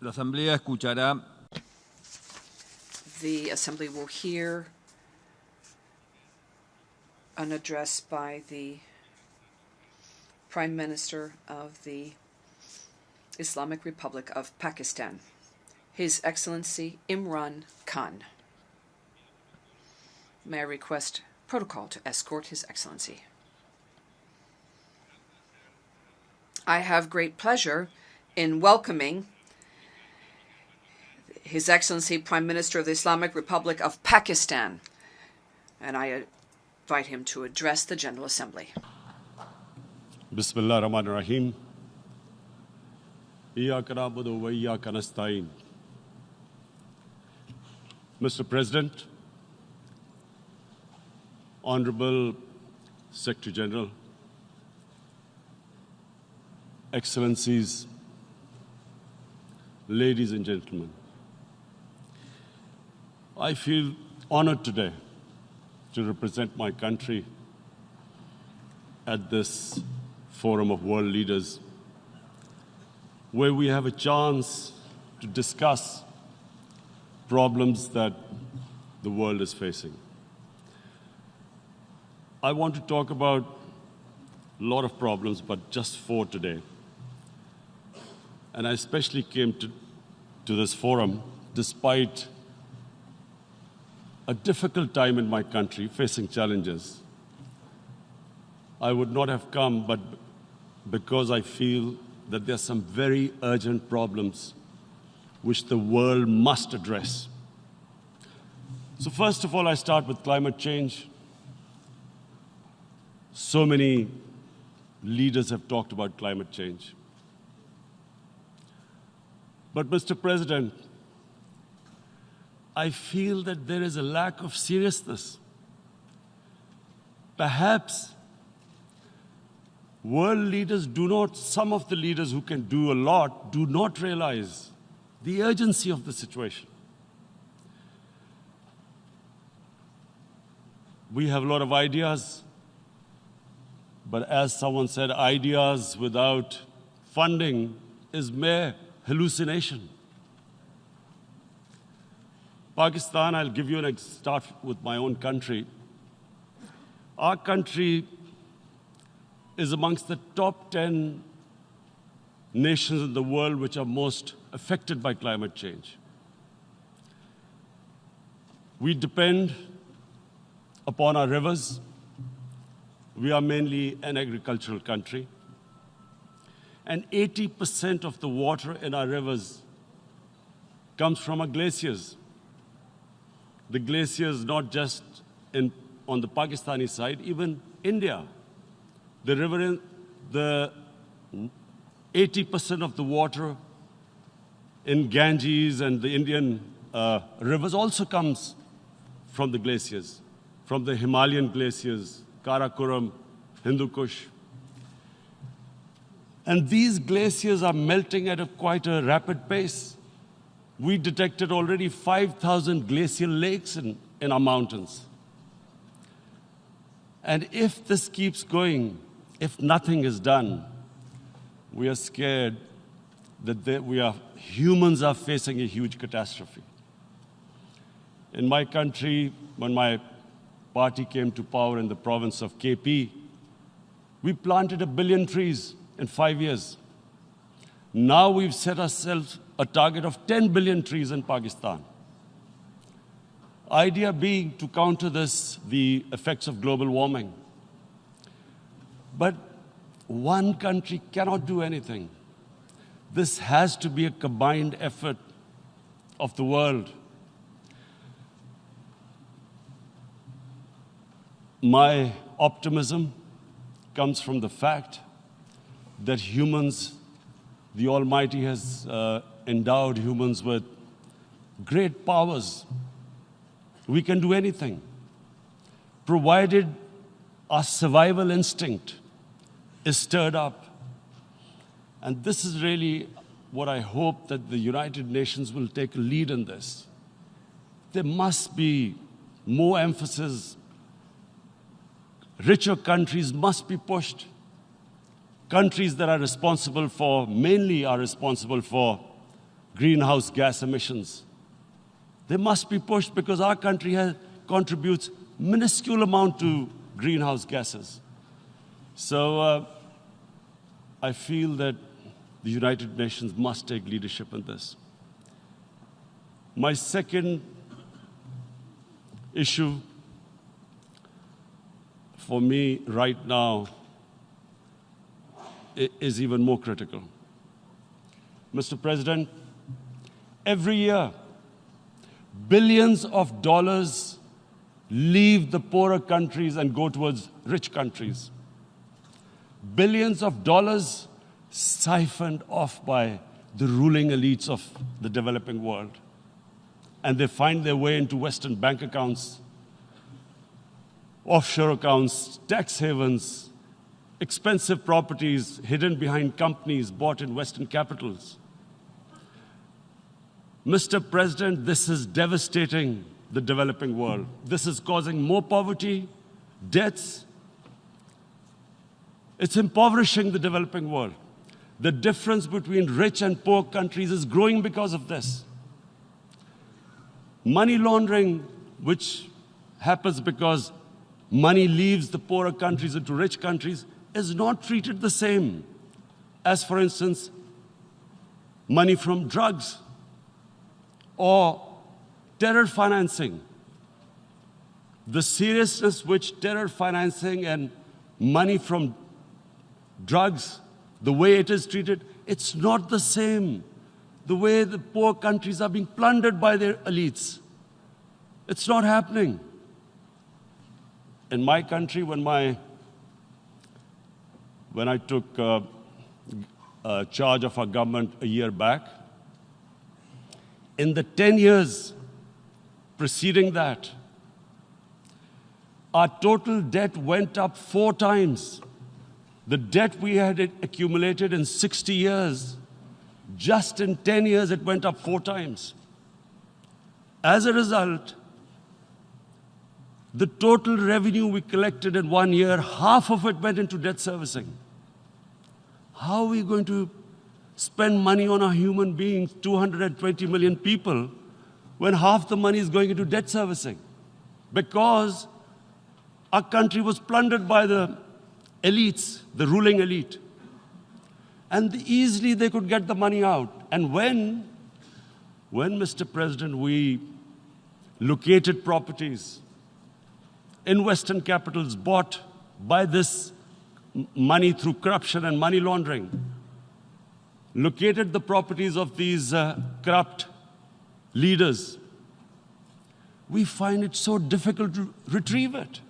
La Asamblea escuchará. The Assembly will hear an address by the Prime Minister of the Islamic Republic of Pakistan, His Excellency Imran Khan. May I request protocol to escort His Excellency. I have great pleasure in welcoming His Excellency Prime Minister of the Islamic Republic of Pakistan, and I invite him to address the General Assembly. Bismillah ar-Rahman ar-Rahim. Iyyaka na'budu wa iyyaka nasta'in. Mr. President, Honorable Secretary General, Excellencies, ladies and gentlemen, I feel honored today to represent my country at this forum of world leaders, where we have a chance to discuss problems that the world is facing. I want to talk about a lot of problems, but just 4 today. And I especially came to this forum despite a difficult time in my country, facing challenges. I would not have come, but because I feel that there are some very urgent problems which the world must address. So first of all, I start with climate change. So many leaders have talked about climate change. But Mr. President, I feel that there is a lack of seriousness. Perhaps world leaders some of the leaders who can do a lot, do not realize the urgency of the situation. We have a lot of ideas, but as someone said, ideas without funding is mere hallucination. Pakistan, I'll give you start with my own country. Our country is amongst the top 10 nations in the world which are most affected by climate change. We depend upon our rivers. We are mainly an agricultural country. And 80% of the water in our rivers comes from our glaciers. The glaciers, not just on the Pakistani side, even India. The 80% of the water in Ganges and the Indian rivers also comes from the glaciers, from the Himalayan glaciers, Karakoram, Hindu Kush. And these glaciers are melting at quite a rapid pace. We detected already 5,000 glacial lakes in our mountains. And if this keeps going, if nothing is done, we are scared that humans are facing a huge catastrophe. In my country, when my party came to power in the province of KP, we planted 1 billion trees in 5 years. Now we've set ourselves a target of 10 billion trees in Pakistan. Idea being to counter the effects of global warming. But one country cannot do anything. This has to be a combined effort of the world. My optimism comes from the fact that humans, the Almighty has endowed humans with great powers. We can do anything, provided our survival instinct is stirred up. And this is really what I hope that the United Nations will take a lead in this. There must be more emphasis. Richer countries must be pushed. Countries that are responsible for greenhouse gas emissions. They must be pushed because our country contributes minuscule amount to greenhouse gases. So I feel that the United Nations must take leadership in this. My second issue for me right now is even more critical. Mr. President, every year, billions of dollars leave the poorer countries and go towards rich countries. Billions of dollars siphoned off by the ruling elites of the developing world. And they find their way into Western bank accounts, offshore accounts, tax havens, expensive properties hidden behind companies bought in Western capitals. Mr. President, this is devastating the developing world. This is causing more poverty, debts. It's impoverishing the developing world. The difference between rich and poor countries is growing because of this. Money laundering, which happens because money leaves the poorer countries into rich countries, is not treated the same as, for instance, money from drugs or terror financing. The seriousness which terror financing and money from drugs, the way it is treated, it's not the same. The way the poor countries are being plundered by their elites. It's not happening. In my country, when I took charge of our government a year back, in the 10 years preceding that, our total debt went up 4 times. The debt we had accumulated in 60 years, just in 10 years, it went up 4 times. As a result, the total revenue we collected in 1 year, half of it went into debt servicing. How are we going to spend money on our human beings, 220 million people, when half the money is going into debt servicing? Because our country was plundered by the elites, the ruling elite. And easily they could get the money out. And when, Mr. President, we located properties in Western capitals bought by this money through corruption and money laundering, located the properties of these corrupt leaders, we find it so difficult to retrieve it.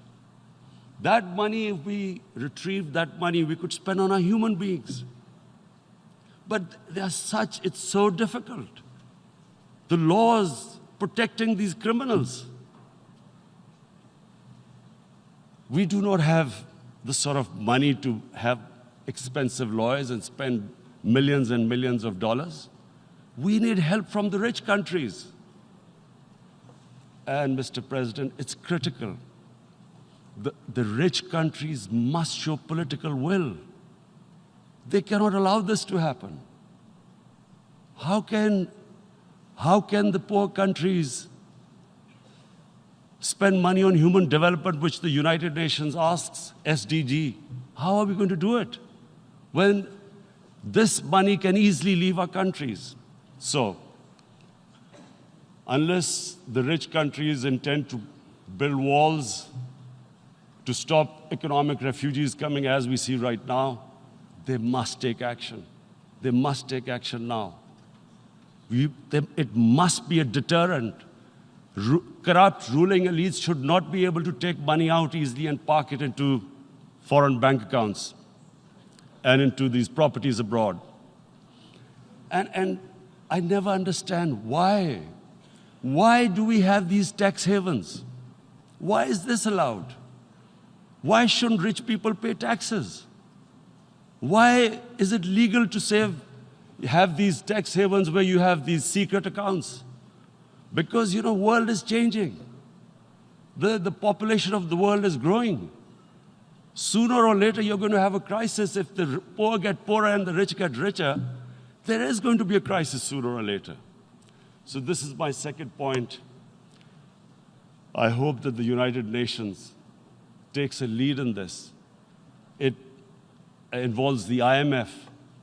That money, if we retrieved that money, we could spend on our human beings. But it's so difficult. The laws protecting these criminals. We do not have the sort of money to have expensive lawyers and spend millions and millions of dollars. We need help from the rich countries. And, Mr. President, it's critical. The rich countries must show political will. They cannot allow this to happen. How can the poor countries spend money on human development, which the United Nations asks, SDG? How are we going to do it when this money can easily leave our countries? So, unless the rich countries intend to build walls to stop economic refugees coming as we see right now, they must take action. They must take action now. It must be a deterrent. Corrupt ruling elites should not be able to take money out easily and park it into foreign bank accounts and into these properties abroad. And I never understand why. Why do we have these tax havens? Why is this allowed? Why shouldn't rich people pay taxes? Why is it legal to have these tax havens where you have these secret accounts? Because, the world is changing. The population of the world is growing. Sooner or later, you're going to have a crisis if the poor get poorer and the rich get richer. There is going to be a crisis sooner or later. So this is my second point. I hope that the United Nations takes a lead in this. It involves the IMF,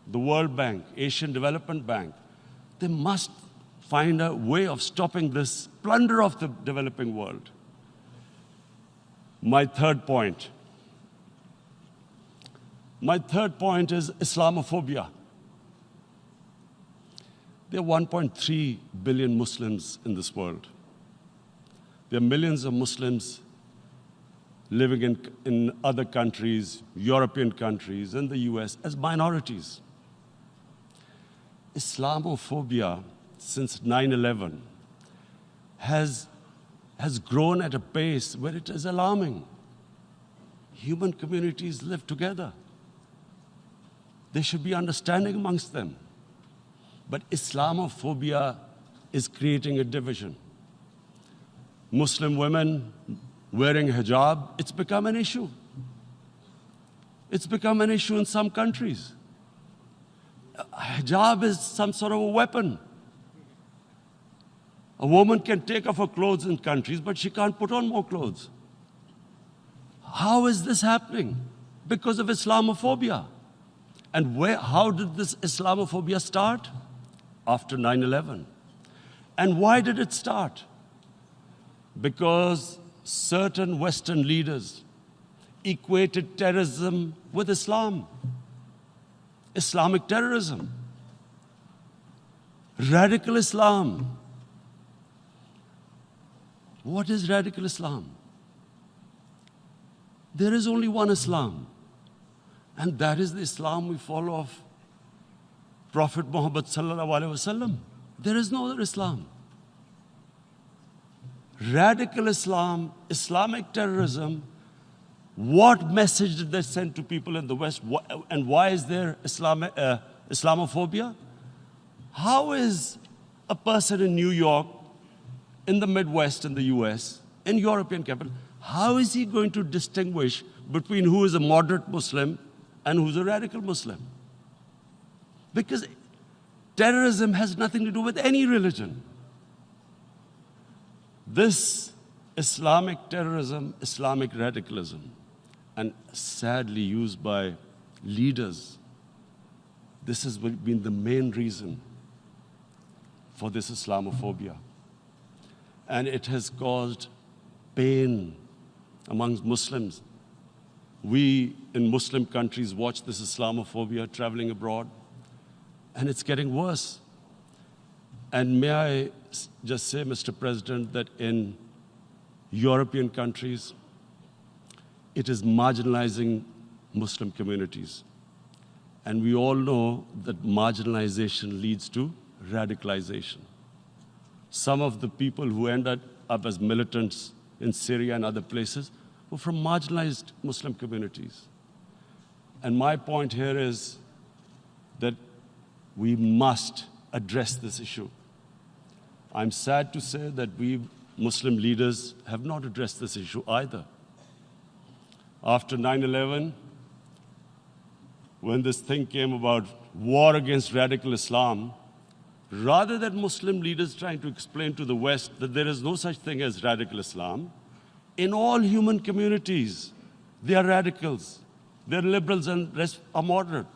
the World Bank, Asian Development Bank. They must find a way of stopping this plunder of the developing world. My third point is Islamophobia. There are 1.3 billion Muslims in this world. There are millions of Muslims living in other countries, European countries, in the US, as minorities. Islamophobia, since 9/11, has grown at a pace where it is alarming. Human communities live together. There should be understanding amongst them. But Islamophobia is creating a division. Muslim women wearing hijab, it's become an issue. It's become an issue in some countries. Hijab is some sort of a weapon. A woman can take off her clothes in countries, but she can't put on more clothes. How is this happening? Because of Islamophobia. And how did this Islamophobia start? After 9/11. And why did it start? Because certain Western leaders equated terrorism with Islam. Islamic terrorism. Radical Islam. What is radical Islam? There is only one Islam. And that is the Islam we follow of Prophet Muhammad sallallahu alaihi wasallam. There is no other Islam. Radical Islam, Islamic terrorism, what message did they send to people in the West? And why is there Islamophobia? How is a person in New York, in the Midwest, in the US, in European capital, how is he going to distinguish between who is a moderate Muslim and who's a radical Muslim? Because terrorism has nothing to do with any religion. This Islamic terrorism, Islamic radicalism, and sadly used by leaders, this has been the main reason for this Islamophobia. And it has caused pain amongst Muslims. We in Muslim countries watch this Islamophobia traveling abroad, and it's getting worse. And may I just say, Mr. President, that in European countries, it is marginalizing Muslim communities. And we all know that marginalization leads to radicalization. Some of the people who ended up as militants in Syria and other places were from marginalized Muslim communities. And my point here is that we must address this issue. I'm sad to say that we Muslim leaders have not addressed this issue either. After 9/11, when this thing came about war against radical Islam, rather than Muslim leaders trying to explain to the West that there is no such thing as radical Islam, in all human communities, they are radicals. They're liberals and rest are moderate.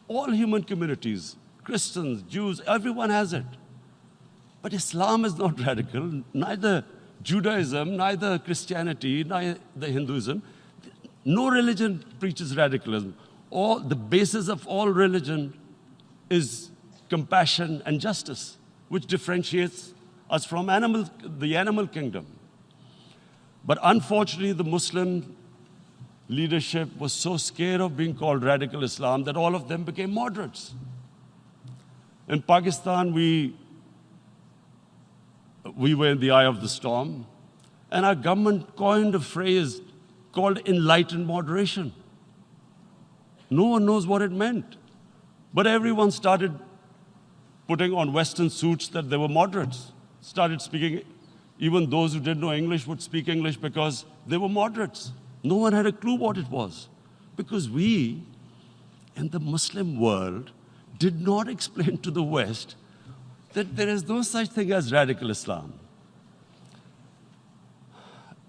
All human communities, Christians, Jews, everyone has it. But Islam is not radical, neither Judaism, neither Christianity, neither Hinduism. No religion preaches radicalism. The basis of all religion is compassion and justice, which differentiates us from the animal kingdom. But unfortunately, the Muslim leadership was so scared of being called radical Islam that all of them became moderates. In Pakistan, we were in the eye of the storm, and our government coined a phrase called enlightened moderation. No one knows what it meant. But everyone started putting on Western suits that they were moderates, started speaking. Even those who didn't know English would speak English because they were moderates. No one had a clue what it was. Because we, in the Muslim world, did not explain to the West that there is no such thing as radical Islam.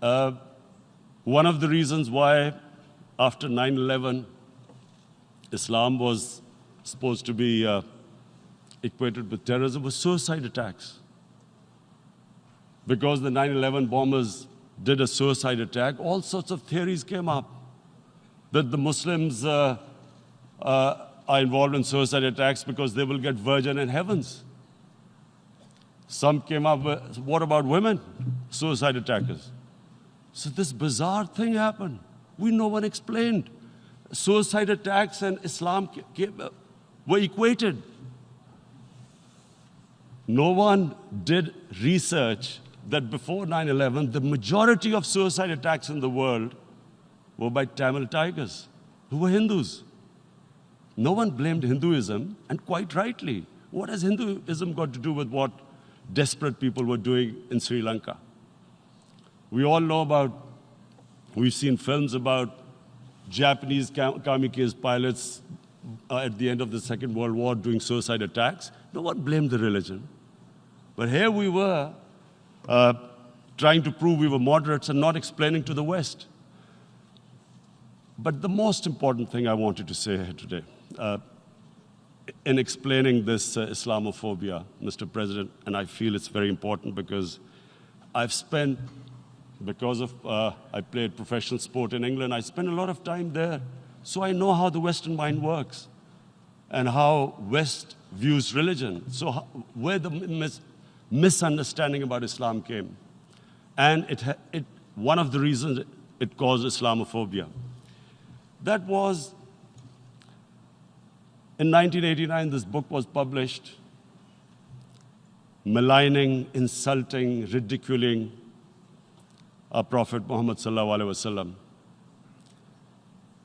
One of the reasons why after 9/11 Islam was supposed to be equated with terrorism was suicide attacks. Because the 9/11 bombers did a suicide attack, all sorts of theories came up that the Muslims are involved in suicide attacks because they will get virgin in heavens. Some came up with, what about women, suicide attackers? So this bizarre thing happened. No one explained. Suicide attacks and Islam were equated. No one did research that before 9/11, the majority of suicide attacks in the world were by Tamil Tigers, who were Hindus. No one blamed Hinduism, and quite rightly. What has Hinduism got to do with what desperate people were doing in Sri Lanka? We all know we've seen films about Japanese kamikaze pilots at the end of the Second World War doing suicide attacks. No one blamed the religion. But here we were trying to prove we were moderates and not explaining to the West. But the most important thing I wanted to say here today, in explaining this Islamophobia, Mr. President, and I feel it's very important because I played professional sport in England, I spent a lot of time there, so I know how the Western mind works and how West views religion. So where the misunderstanding about Islam came. And one of the reasons it caused Islamophobia. That was, in 1989, this book was published, maligning, insulting, ridiculing our Prophet Muhammad sallallahu alaihi wasallam.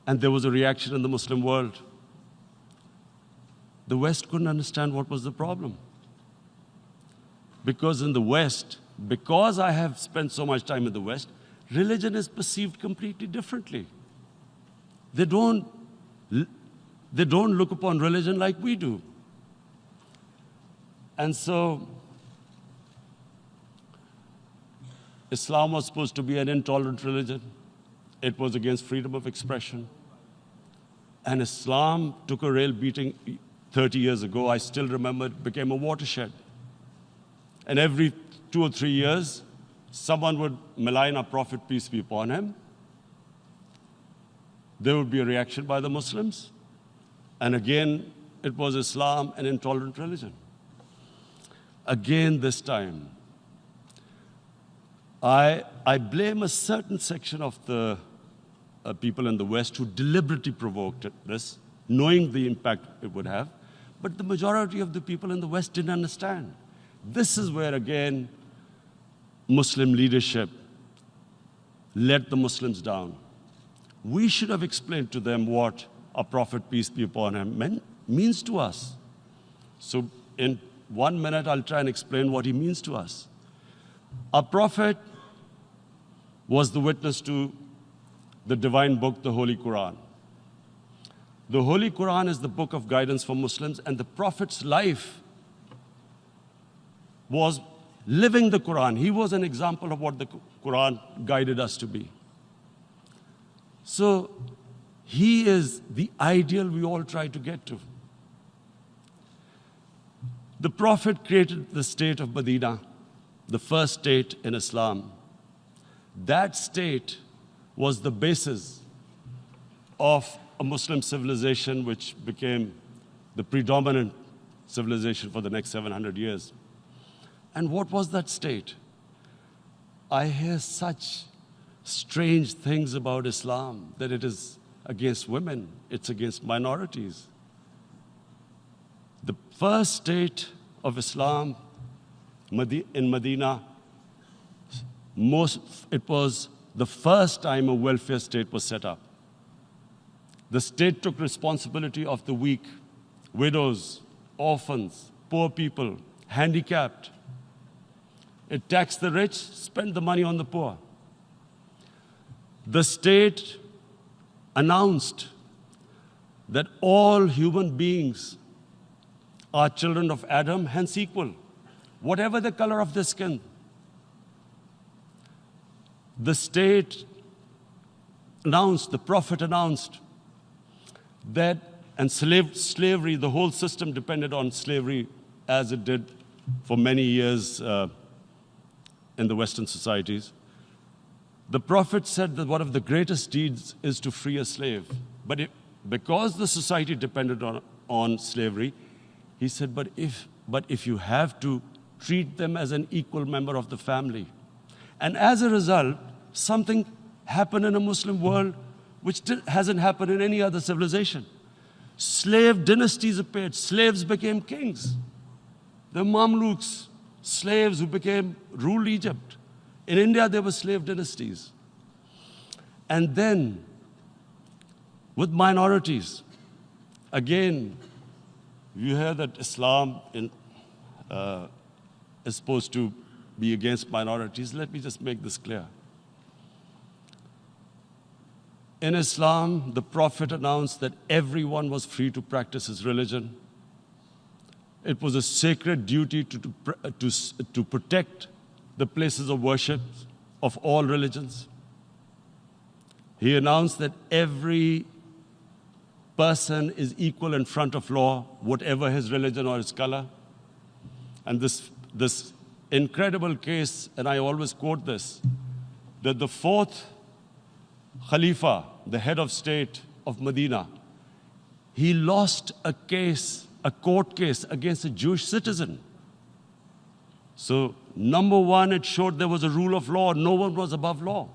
And there was a reaction in the Muslim world. The West couldn't understand what was the problem. Because in the West, because I have spent so much time in the West, religion is perceived completely differently. They don't look upon religion like we do. And so, Islam was supposed to be an intolerant religion. It was against freedom of expression. And Islam took a real beating 30 years ago. I still remember it became a watershed. And every 2 or 3 years, someone would malign our Prophet, peace be upon him. There would be a reaction by the Muslims. And again, it was Islam, an intolerant religion. Again, this time, I blame a certain section of the people in the West who deliberately provoked this, knowing the impact it would have. But the majority of the people in the West didn't understand. This is where, again, Muslim leadership let the Muslims down. We should have explained to them what our Prophet, peace be upon him, means to us. So in 1 minute, I'll try and explain what he means to us. Our Prophet was the witness to the divine book, the Holy Quran. The Holy Quran is the book of guidance for Muslims, and the Prophet's life was living the Quran. He was an example of what the Quran guided us to be. So he is the ideal we all try to get to. The Prophet created the state of Medina, the first state in Islam. That state was the basis of a Muslim civilization which became the predominant civilization for the next 700 years. And what was that state? I hear such strange things about Islam, that it is against women, it's against minorities. The first state of Islam in Medina, it was the first time a welfare state was set up. The state took responsibility of the weak, widows, orphans, poor people, handicapped. It taxed the rich, spent the money on the poor. The state announced that all human beings are children of Adam, hence equal, whatever the color of their skin. The state announced, the Prophet announced that, and slavery, the whole system depended on slavery as it did for many years in the Western societies. The Prophet said that one of the greatest deeds is to free a slave. But because the society depended on slavery, he said, but if you have to, treat them as an equal member of the family. And as a result, something happened in a Muslim world which hasn't happened in any other civilization. Slave dynasties appeared. Slaves became kings. The Mamluks, slaves who ruled Egypt. In India, there were slave dynasties. And then, with minorities, again, you hear that Islam is supposed to be against minorities. Let me just make this clear. In Islam, the Prophet announced that everyone was free to practice his religion. It was a sacred duty to protect the places of worship of all religions. He announced that every person is equal in front of law, whatever his religion or his color. And this incredible case, and I always quote this, that the fourth Khalifa, the head of state of Medina, he lost a court case against a Jewish citizen. So, number one, it showed there was a rule of law, no one was above law.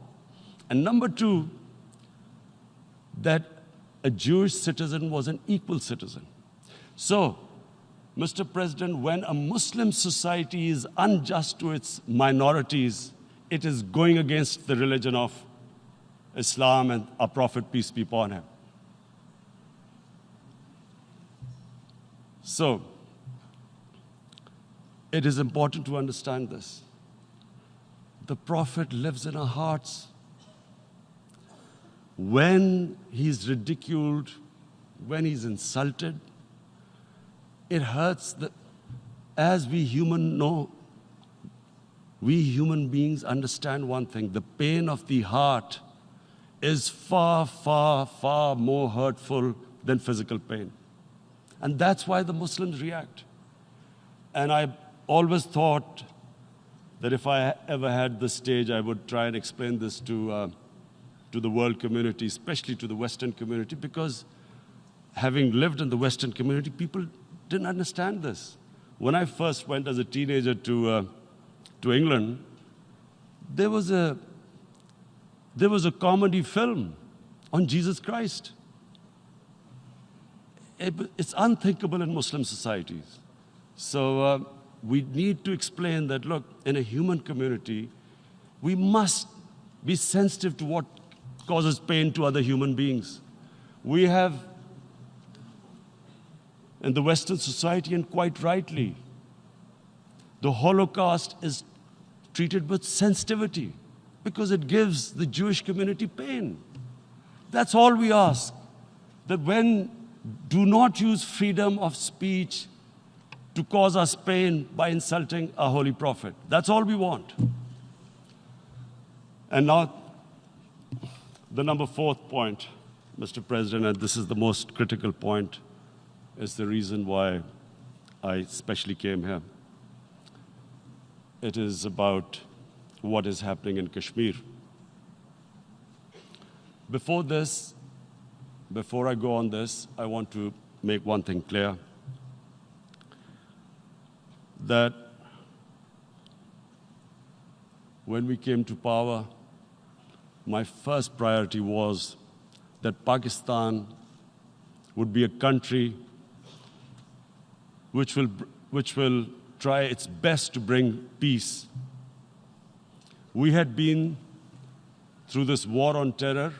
And number two, that a Jewish citizen was an equal citizen. So, Mr. President, when a Muslim society is unjust to its minorities, it is going against the religion of Islam and our Prophet, peace be upon him. So, it is important to understand this. The Prophet lives in our hearts. When he's ridiculed, when he's insulted, it hurts. As we human beings understand one thing, the pain of the heart is far, far, far more hurtful than physical pain. And that's why the Muslims react. And I always thought that if I ever had the stage, I would try and explain this to the world community, especially to the Western community, because having lived in the Western community, people didn't understand this. When I first went as a teenager to England, there was a comedy film on Jesus Christ. It's unthinkable in Muslim societies. So we need to explain that, look, in a human community, we must be sensitive to what causes pain to other human beings. We have, in the Western society, and quite rightly, the Holocaust is treated with sensitivity because it gives the Jewish community pain. That's all we ask. That do not use freedom of speech to cause us pain by insulting our holy prophet. That's all we want. And now, the number fourth point, Mr. President, and this is the most critical point, is the reason why I especially came here. It is about what is happening in Kashmir. Before I go on this, I want to make one thing clear, that when we came to power, my first priority was that Pakistan would be a country which will try its best to bring peace. We had been through this war on terror.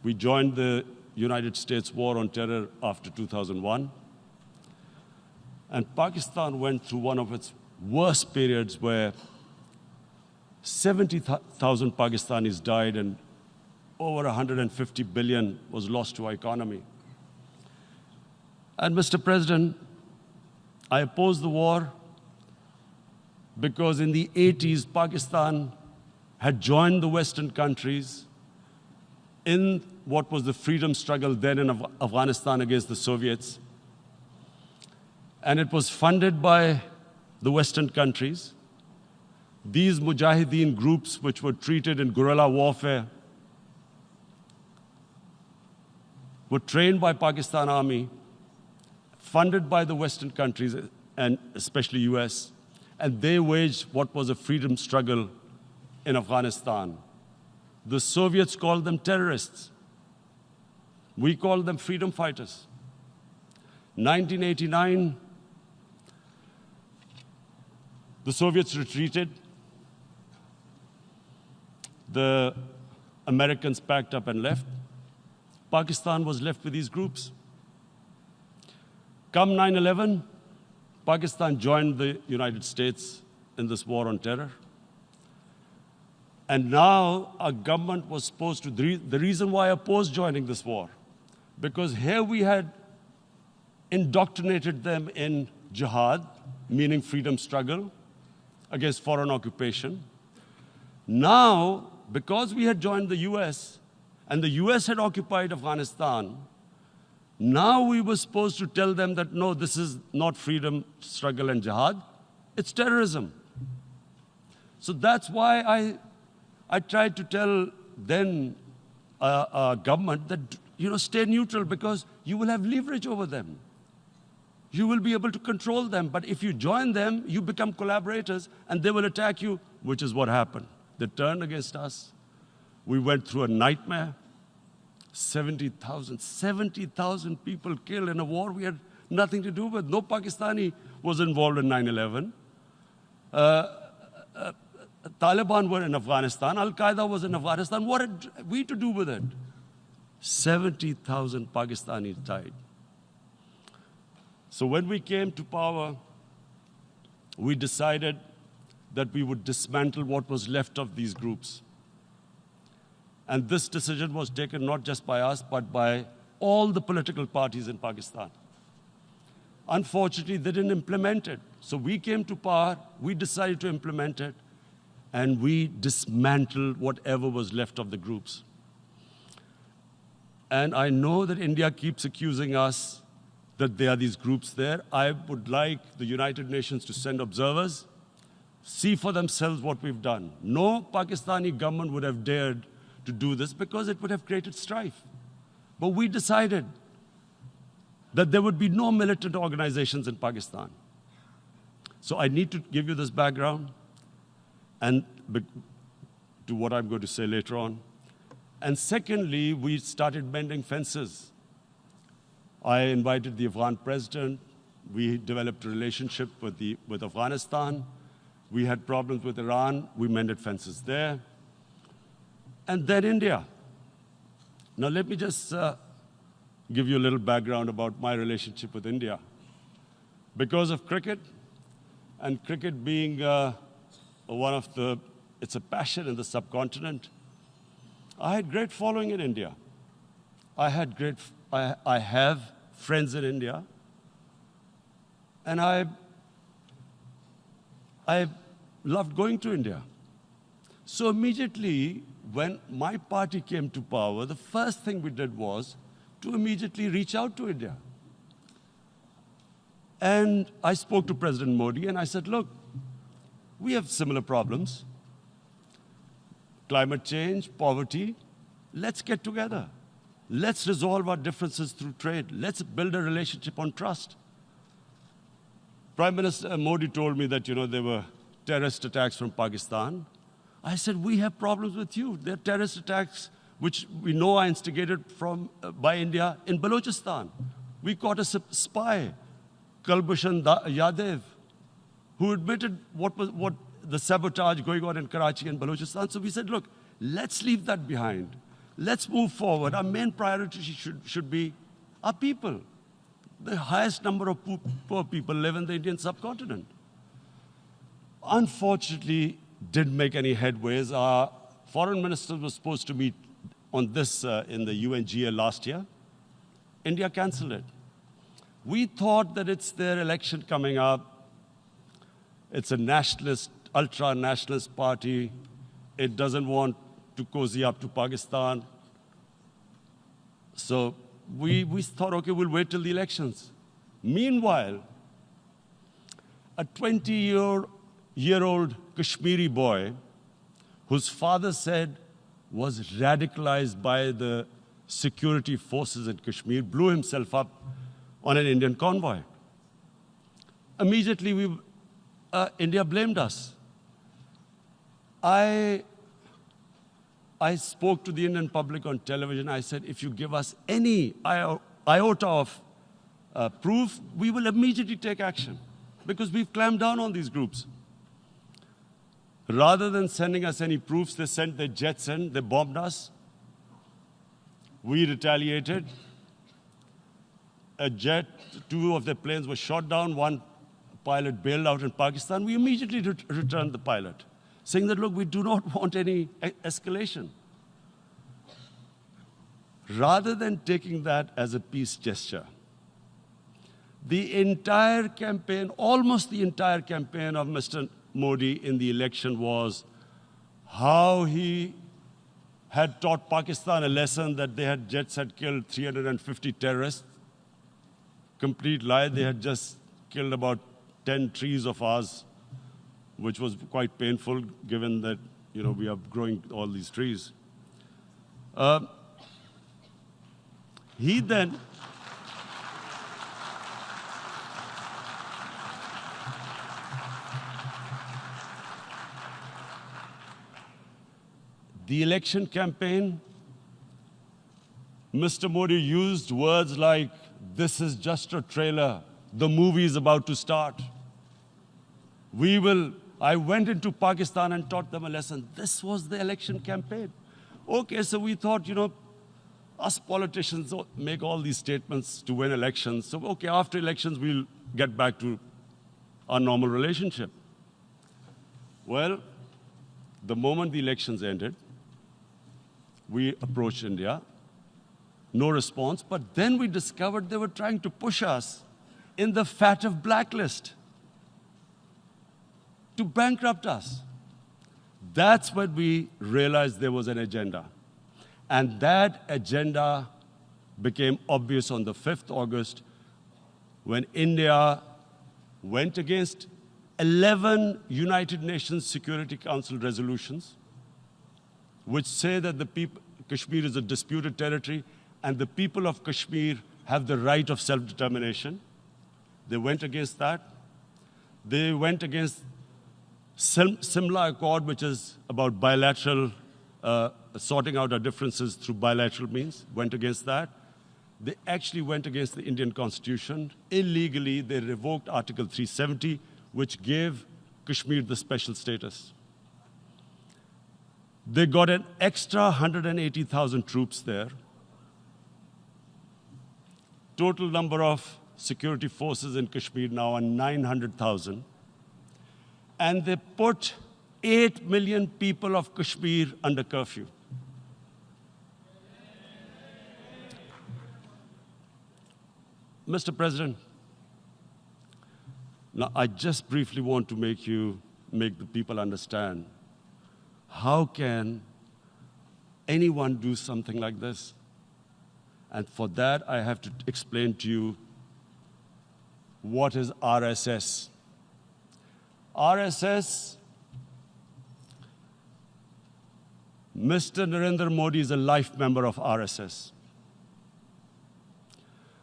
We joined the United States war on terror after 2001. And Pakistan went through one of its worst periods where 70,000 Pakistanis died and over 150 billion was lost to our economy. And Mr. President, I opposed the war because in the 80s, Pakistan had joined the Western countries in what was the freedom struggle then in Afghanistan against the Soviets. And it was funded by the Western countries. These Mujahideen groups, which were treated in guerrilla warfare, were trained by Pakistan Army, funded by the Western countries, and especially US, and they waged what was a freedom struggle in Afghanistan. The Soviets called them terrorists. We called them freedom fighters. 1989, the Soviets retreated. The Americans packed up and left. Pakistan was left with these groups. Come 9/11, Pakistan joined the United States in this war on terror. And now our government was supposed to, the reason why I opposed joining this war, because here we had indoctrinated them in jihad, meaning freedom struggle against foreign occupation. Now, because we had joined the US, and the US had occupied Afghanistan, now we were supposed to tell them that, no, this is not freedom struggle and jihad, it's terrorism. So that's why I tried to tell then government that, stay neutral because you will have leverage over them. You will be able to control them. But if you join them, you become collaborators and they will attack you, which is what happened. They turned against us. We went through a nightmare. 70,000 people killed in a war we had nothing to do with. No Pakistani was involved in 9/11. Taliban were in Afghanistan. Al-Qaeda was in Afghanistan. What had we to do with it? 70,000 Pakistanis died. So when we came to power, we decided that we would dismantle what was left of these groups. And this decision was taken not just by us, but by all the political parties in Pakistan. Unfortunately, they didn't implement it. So we came to power, we decided to implement it, and we dismantled whatever was left of the groups. And I know that India keeps accusing us that there are these groups there. I would like the United Nations to send observers, see for themselves what we've done. No Pakistani government would have dared to do this because it would have created strife. But we decided that there would be no militant organizations in Pakistan. So I need to give you this background and to what I'm going to say later on. And secondly, we started mending fences. I invited the Afghan president. We developed a relationship with Afghanistan. We had problems with Iran. We mended fences there. And then India. Now let me just give you a little background about my relationship with India. Because of cricket, and cricket being it's a passion in the subcontinent, I had great following in India. I have friends in India, and I loved going to India. So immediately, when my party came to power, the first thing we did was to immediately reach out to India. And I spoke to President Modi, and I said, look, we have similar problems. Climate change, poverty, let's get together. Let's resolve our differences through trade. Let's build a relationship on trust. Prime Minister Modi told me that, there were terrorist attacks from Pakistan. I said, we have problems with you. There are terrorist attacks which we know are instigated by India in Balochistan. We caught a spy, Kulbhushan Yadav, who admitted what the sabotage going on in Karachi and Balochistan. So we said, look, let's leave that behind. Let's move forward. Our main priority should be our people. The highest number of poor people live in the Indian subcontinent. Unfortunately, didn't make any headways. Our foreign minister was supposed to meet on this in the UNGA last year. India canceled it. We thought that it's their election coming up. It's a nationalist, ultra-nationalist party. It doesn't want to cozy up to Pakistan. So we thought, okay, we'll wait till the elections. Meanwhile, a 20-year-old Kashmiri boy, whose father said was radicalized by the security forces in Kashmir, blew himself up on an Indian convoy. Immediately, India blamed us. I spoke to the Indian public on television. I said, if you give us any iota of proof, we will immediately take action, because we've clamped down on these groups. Rather than sending us any proofs, they sent their jets in, they bombed us. We retaliated. A jet, 2 of their planes were shot down, 1 pilot bailed out in Pakistan. We immediately returned the pilot, saying that, look, we do not want any escalation. Rather than taking that as a peace gesture, the entire campaign, almost the entire campaign of Mr. Modi in the election was how he had taught Pakistan a lesson that jets had killed 350 terrorists. Complete lie. They had just killed about 10 trees of ours, which was quite painful given that, we are growing all these trees. He then the election campaign, Mr. Modi used words like, this is just a trailer, the movie is about to start. I went into Pakistan and taught them a lesson. This was the election campaign. Okay, so we thought, us politicians make all these statements to win elections. So, okay, after elections, we'll get back to our normal relationship. Well, the moment the elections ended, we approached India. No response, but then we discovered they were trying to push us in the FATF blacklist to bankrupt us. That's when we realized there was an agenda. And that agenda became obvious on the 5th August when India went against 11 United Nations Security Council resolutions, which say that Kashmir is a disputed territory and the people of Kashmir have the right of self-determination. They went against that. They went against Simla Accord, which is about bilateral, sorting out our differences through bilateral means, went against that. They actually went against the Indian Constitution. Illegally, they revoked Article 370, which gave Kashmir the special status. They got an extra 180,000 troops there. Total number of security forces in Kashmir now are 900,000. And they put 8 million people of Kashmir under curfew. Mr. President, now I just briefly want to make the people understand, how can anyone do something like this? And for that, I have to explain to you what is RSS. RSS, Mr. Narendra Modi is a life member of RSS.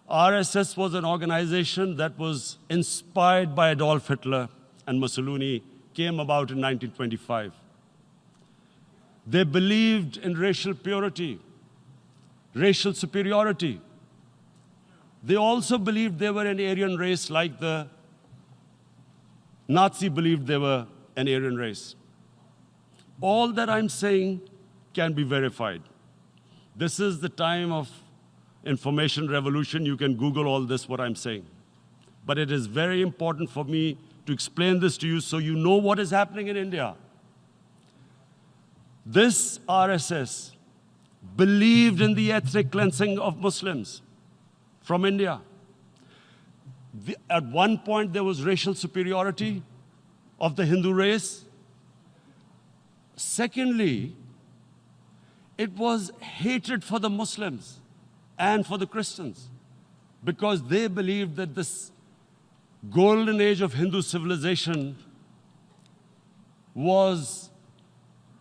RSS was an organization that was inspired by Adolf Hitler and Mussolini, came about in 1925. They believed in racial purity, racial superiority. They also believed they were an Aryan race like the Nazi believed they were an Aryan race. All that I'm saying can be verified. This is the time of information revolution. You can Google all this, what I'm saying. But it is very important for me to explain this to you so you know what is happening in India. This RSS believed in the ethnic cleansing of Muslims from India. At one point, there was racial superiority of the Hindu race. Secondly, it was hatred for the Muslims and for the Christians, because they believed that this golden age of Hindu civilization was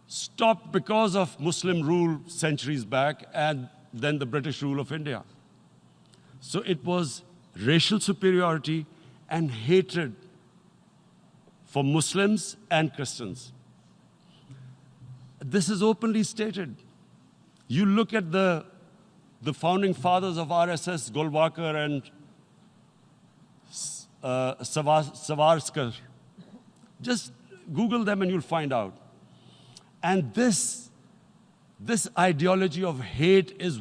stopped because of Muslim rule centuries back and then the British rule of India. So it was racial superiority and hatred for Muslims and Christians. This is openly stated. You look at the founding fathers of RSS, Golwalkar and Savarkar. Just Google them and you'll find out. And this ideology of hate is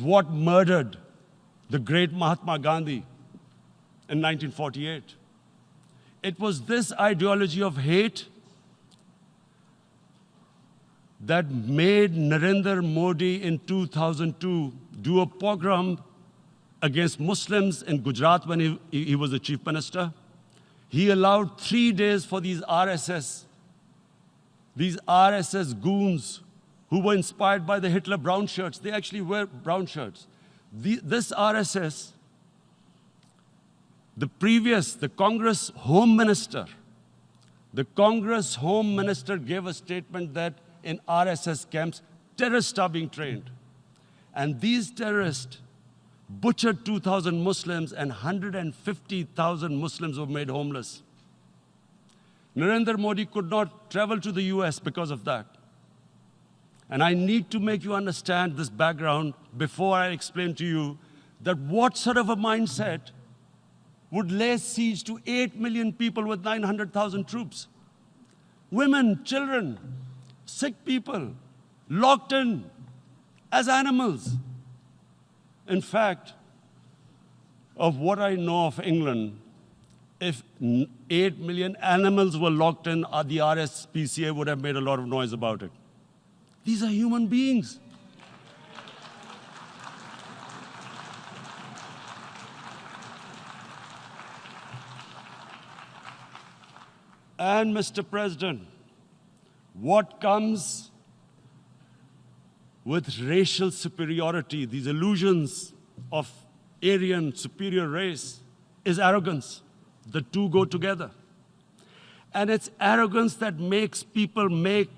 what murdered the great Mahatma Gandhi in 1948. It was this ideology of hate that made Narendra Modi in 2002 do a pogrom against Muslims in Gujarat when he was the chief minister. He allowed 3 days for these RSS goons who were inspired by the Hitler brown shirts. They actually wear brown shirts. This RSS, the Congress Home Minister gave a statement that in RSS camps, terrorists are being trained. And these terrorists butchered 2,000 Muslims and 150,000 Muslims were made homeless. Narendra Modi could not travel to the US because of that. And I need to make you understand this background before I explain to you that what sort of a mindset would lay siege to 8 million people with 900,000 troops. Women, children, sick people, locked in as animals. In fact, of what I know of England, if 8 million animals were locked in, the RSPCA would have made a lot of noise about it. These are human beings. And Mr. President, what comes with racial superiority, these illusions of Aryan superior race, is arrogance. The two go together. And it's arrogance that makes people make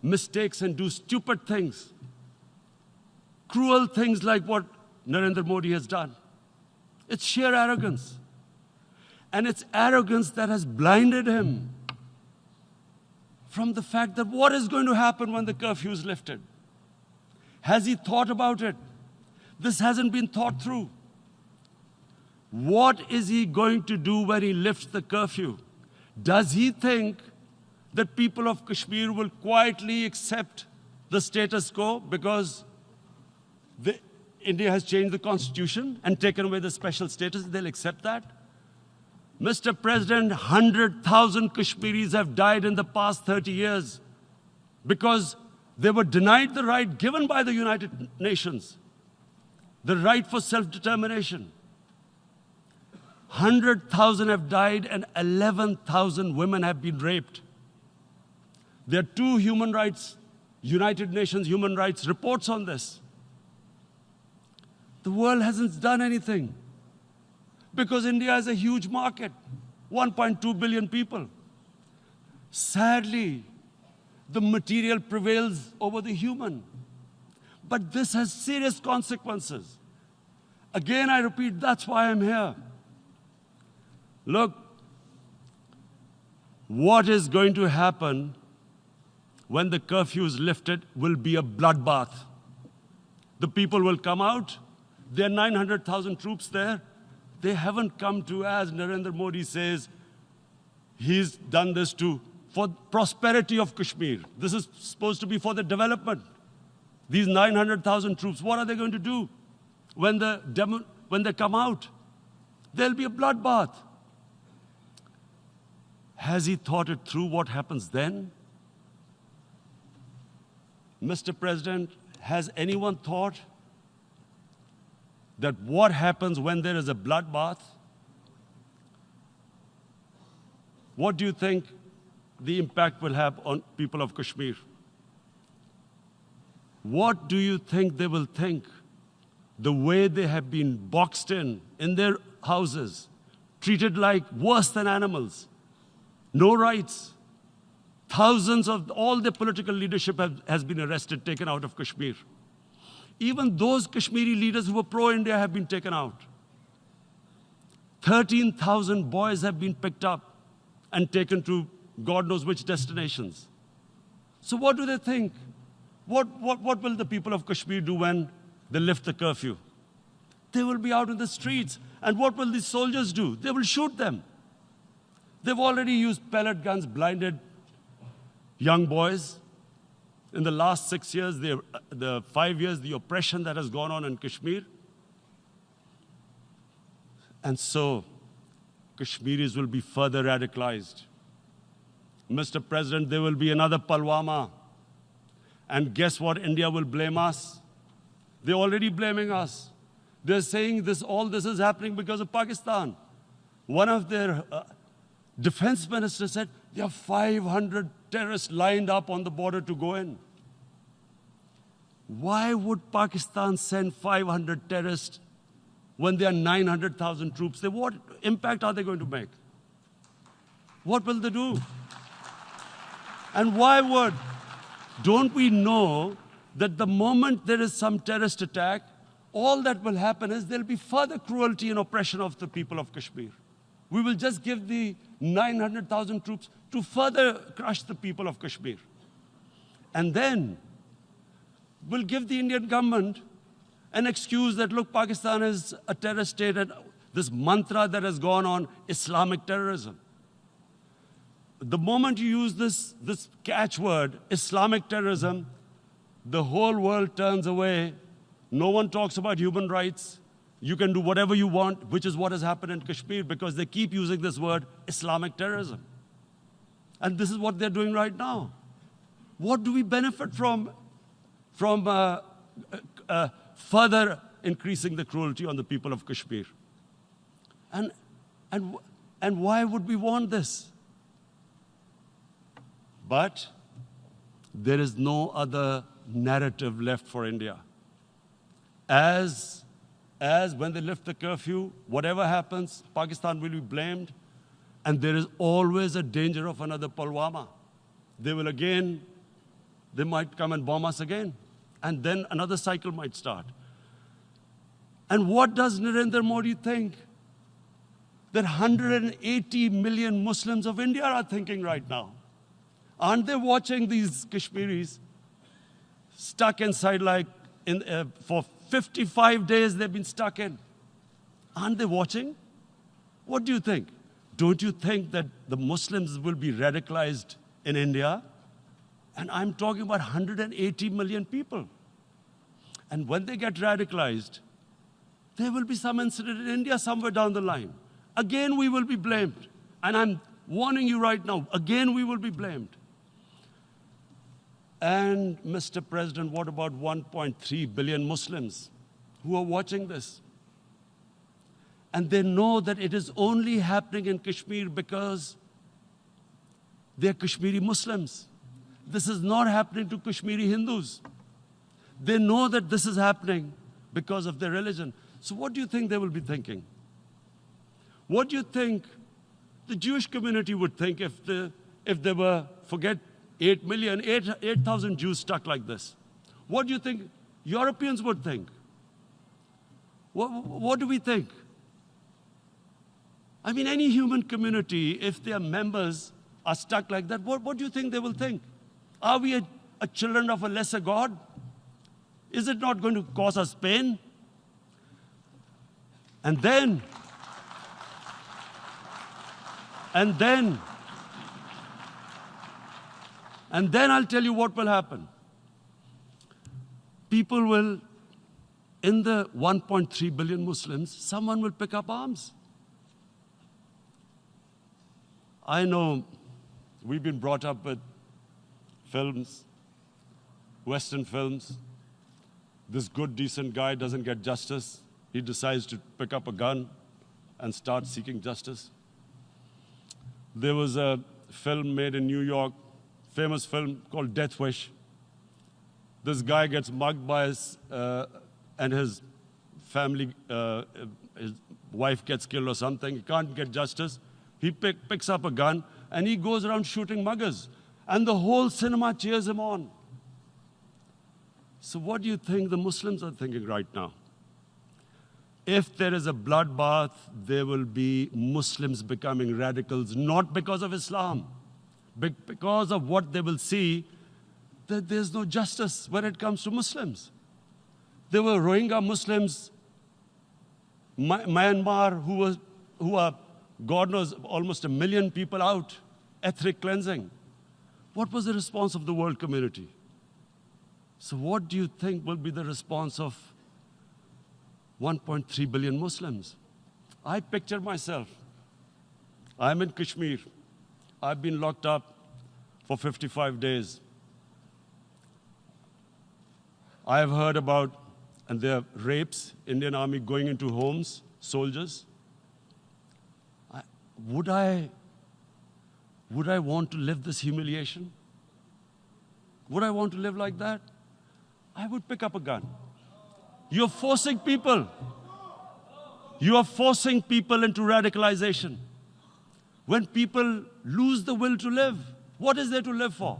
mistakes and do stupid things. Cruel things like what Narendra Modi has done. It's sheer arrogance. And it's arrogance that has blinded him from the fact that what is going to happen when the curfew is lifted? Has he thought about it? This hasn't been thought through. What is he going to do when he lifts the curfew? Does he think that people of Kashmir will quietly accept the status quo because India has changed the constitution and taken away the special status? They'll accept that? Mr. President, 100,000 Kashmiris have died in the past 30 years because they were denied the right given by the United Nations, the right for self-determination. 100,000 have died and 11,000 women have been raped. There are 2 United Nations human rights reports on this. The world hasn't done anything because India is a huge market, 1.2 billion people. Sadly, the material prevails over the human. But this has serious consequences. Again, I repeat, that's why I'm here. Look, what is going to happen when the curfew is lifted will be a bloodbath. The people will come out. There are 900,000 troops there. They haven't come to, as Narendra Modi says, he's done this for prosperity of Kashmir. This is supposed to be for the development. These 900,000 troops, what are they going to do when they come out? There'll be a bloodbath. Has he thought it through what happens then? Mr. President, has anyone thought that what happens when there is a bloodbath? What do you think the impact will have on people of Kashmir? What do you think they will think? The way they have been boxed in their houses, treated like worse than animals, no rights. Thousands of all the political leadership has been arrested, taken out of Kashmir. Even those Kashmiri leaders who were pro-India have been taken out. 13,000 boys have been picked up and taken to God knows which destinations. So what do they think? What will the people of Kashmir do when they lift the curfew? They will be out in the streets. And what will these soldiers do? They will shoot them. They've already used pellet guns, blinded young boys. In the last 6 years, the 5 years, the oppression that has gone on in Kashmir. And so, Kashmiris will be further radicalized. Mr. President, there will be another Pulwama. And guess what? India will blame us. They're already blaming us. They're saying all this is happening because of Pakistan. One of their defense ministers said, there are 500 terrorists lined up on the border to go in. Why would Pakistan send 500 terrorists when there are 900,000 troops? What impact are they going to make? What will they do? And why would? Don't we know that the moment there is some terrorist attack, all that will happen is there'll be further cruelty and oppression of the people of Kashmir. We will just give the 900,000 troops to further crush the people of Kashmir. And then we'll give the Indian government an excuse that, look, Pakistan is a terrorist state, and this mantra that has gone on, Islamic terrorism. The moment you use this catchword, Islamic terrorism, the whole world turns away. No one talks about human rights. You can do whatever you want, which is what has happened in Kashmir, because they keep using this word, Islamic terrorism. And this is what they're doing right now. What do we benefit from further increasing the cruelty on the people of Kashmir? And why would we want this? But there is no other narrative left for India. As when they lift the curfew, whatever happens, Pakistan will be blamed, and there is always a danger of another Pulwama. They might come and bomb us again, and then another cycle might start. And what does Narendra Modi think? That 180 million Muslims of India are thinking right now. Aren't they watching these Kashmiris stuck inside for 55 days they've been stuck in? Aren't they watching? What do you think? Don't you think that the Muslims will be radicalized in India? And I'm talking about 180 million people. And when they get radicalized, there will be some incident in India somewhere down the line. Again, we will be blamed. And I'm warning you right now, again, we will be blamed. And, Mr. President, what about 1.3 billion Muslims who are watching this? And they know that it is only happening in Kashmir because they're Kashmiri Muslims. This is not happening to Kashmiri Hindus. They know that this is happening because of their religion. So what do you think they will be thinking? What do you think the Jewish community would think if they were, forget 8,000 Jews stuck like this? What do you think Europeans would think? What do we think? I mean, any human community, if their members are stuck like that, what do you think they will think? Are we a children of a lesser God? Is it not going to cause us pain? And then I'll tell you what will happen. People will, in the 1.3 billion Muslims, someone will pick up arms. I know we've been brought up with films, Western films. This good, decent guy doesn't get justice. he decides to pick up a gun and start seeking justice. There was a film made in New York, famous film called Death Wish. This guy gets mugged by and his family, his wife gets killed or something. He can't get justice. He picks up a gun and he goes around shooting muggers. And the whole cinema cheers him on. So what do you think the Muslims are thinking right now? If there is a bloodbath, there will be Muslims becoming radicals, not because of Islam, but because of what they will see, that there's no justice when it comes to Muslims. There were Rohingya Muslims, Myanmar, who are, God knows, almost 1 million people out, ethnic cleansing. What was the response of the world community? So what do you think will be the response of 1.3 billion Muslims? I picture myself. I'm in Kashmir. I've been locked up for 55 days. I have heard about, and there are rapes, Indian Army going into homes, soldiers. Would I want to live this humiliation? Would I want to live like that? I would pick up a gun. You're forcing people. You are forcing people into radicalization. When people lose the will to live, what is there to live for?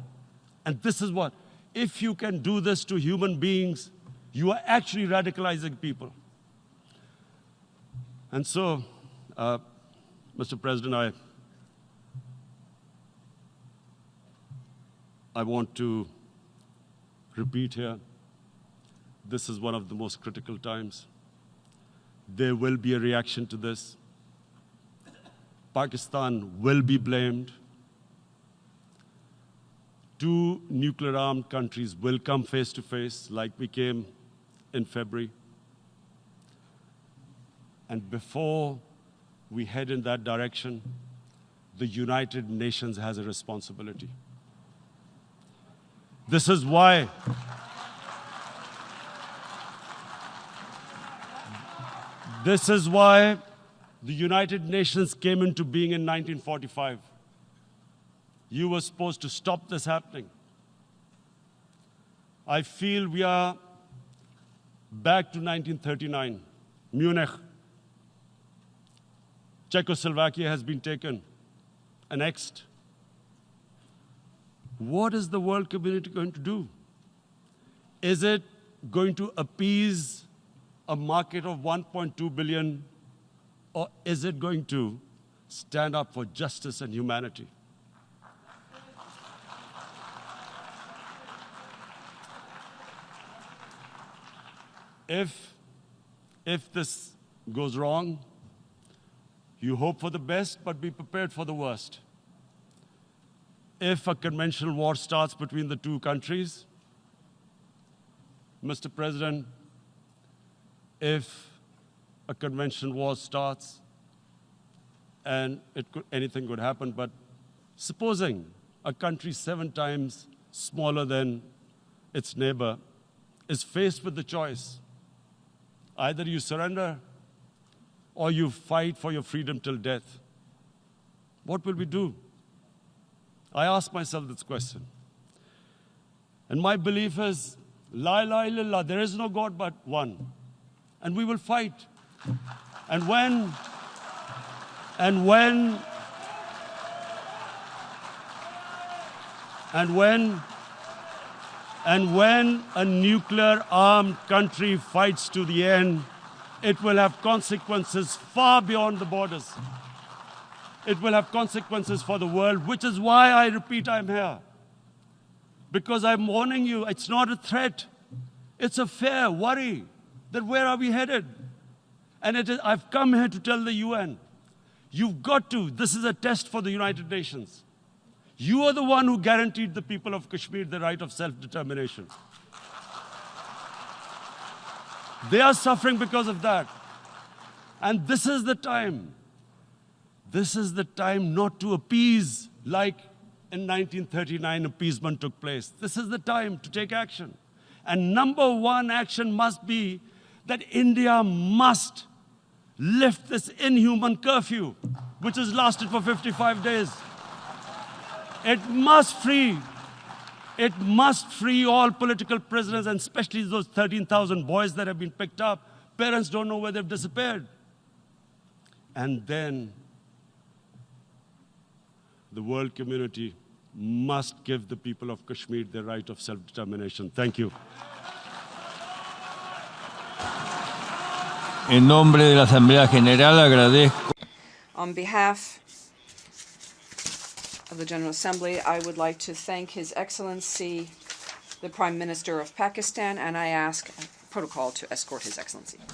And this is what, if you can do this to human beings, you are actually radicalizing people. And so, Mr. President, I want to repeat here, this is one of the most critical times. There will be a reaction to this. Pakistan will be blamed. 2 nuclear-armed countries will come face to face like we came in February. And before we head in that direction, the United Nations has a responsibility. This is why the United Nations came into being in 1945. You were supposed to stop this happening. I feel we are back to 1939, Munich. Czechoslovakia has been taken, annexed. What is the world community going to do? Is it going to appease a market of 1.2 billion, or is it going to stand up for justice and humanity? If this goes wrong, you hope for the best, but be prepared for the worst. If a conventional war starts between the 2 countries, Mr. President, if a conventional war starts, and anything could happen, but supposing a country 7 times smaller than its neighbor is faced with the choice, either you surrender or you fight for your freedom till death, what will we do? I ask myself this question. And my belief is, La ilaha illallah, there is no God but one. And we will fight. And when a nuclear-armed country fights to the end, it will have consequences far beyond the borders. It will have consequences for the world, which is why I repeat I'm here. Because I'm warning you, it's not a threat. It's a fair worry that where are we headed? And I've come here to tell the UN, you've got to, this is a test for the United Nations. You are the one who guaranteed the people of Kashmir the right of self-determination. They are suffering because of that. And this is the time. This is the time not to appease like in 1939 appeasement took place. This is the time to take action. And number 1 action must be that India must lift this inhuman curfew, which has lasted for 55 days. It must free all political prisoners, and especially those 13,000 boys that have been picked up. Parents don't know where they've disappeared. And then the world community must give the people of Kashmir the right of self-determination. Thank you. En nombre de la Asamblea General agradezco. On behalf of the General Assembly, I would like to thank His Excellency, the Prime Minister of Pakistan, and I ask protocol to escort His Excellency.